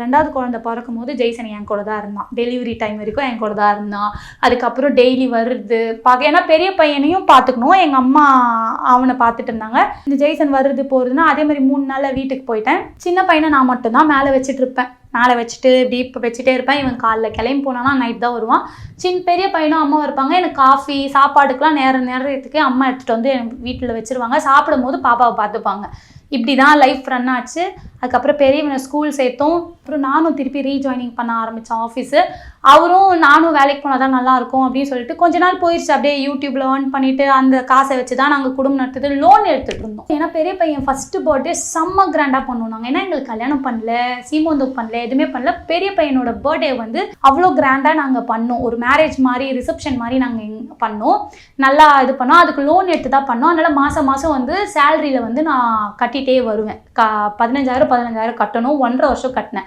2வது குழந்தை பிறக்கும் போது ஜெய்சன் என் கூட தான் இருந்தான். டெலிவரி டைம் வரைக்கும் என் கூட தான் இருந்தான். அதுக்கப்புறம் டெய்லி வருது ஏன்னா பெரிய பையனையும் பார்த்துக்கணும், எங்கள் அம்மா அவனை பார்த்துட்டு இருந்தாங்க. இந்த ஜெய்சன் வருது போகிறதுனா அதே மாதிரி 3 நாளில் வீட்டுக்கு போயிட்டேன். சின்ன பையனை நான் மட்டும்தான் மேலே வச்சுட்டு இருப்பேன். மேலே வச்சுட்டு இப்படி இப்போ வச்சுட்டே இருப்பேன். இவன் காலைல கிளம்பி போனானா நைட் தான் வருவான். பெரிய பையனும் அம்மா இருப்பாங்க. எனக்கு காஃபி சாப்பாடுக்கெலாம் நேரத்துக்கு அம்மா எடுத்துகிட்டு வந்து எனக்கு வீட்டில் வச்சுருவாங்க. சாப்பிடும் போது பாப்பாவை பார்த்துப்பாங்க. இப்படி தான் லைஃப் ரன் ஆச்சு. அதுக்கப்புறம் பெரியவனை ஸ்கூல் சேர்த்தோம். அப்புறம் நானும் திருப்பி ரீஜாயினிங் பண்ண ஆரம்பித்தேன் ஆஃபீஸு. அவரும் நானும் வேலைக்கு போனால் தான் நல்லாயிருக்கும் அப்படின்னு சொல்லிட்டு கொஞ்ச நாள் போயிடுச்சு. அப்படியே யூடியூப்பில் ஏர்ன் பண்ணிவிட்டு அந்த காசை வச்சு தான் நாங்கள் குடும்பம் நடத்துது. லோன் எடுத்துகிட்டு இருந்தோம். ஏன்னா பெரிய பையன் ஃபஸ்ட்டு பர்த்டே செம்ம கிராண்டாக பண்ணுவோம் நாங்கள். ஏன்னா எங்களுக்கு கல்யாணம் பண்ணல, சீமந்தம் பண்ணல, எதுவுமே பண்ணல. பெரிய பையனோட பர்த்டே வந்து அவ்வளோ கிராண்டாக நாங்கள் பண்ணோம். ஒரு மேரேஜ் மாதிரி ரிசப்ஷன் மாதிரி நாங்கள் பண்ணோம். நல்லா இது பண்ணோம். அதுக்கு லோன் எடுத்து தான் பண்ணோம். அதனால் மாதம் வந்து சேலரியில் வந்து நான் கட்டிகிட்டே வருவேன். 15,000 கட்டணும். 1.5 வருஷம் கட்டினேன்.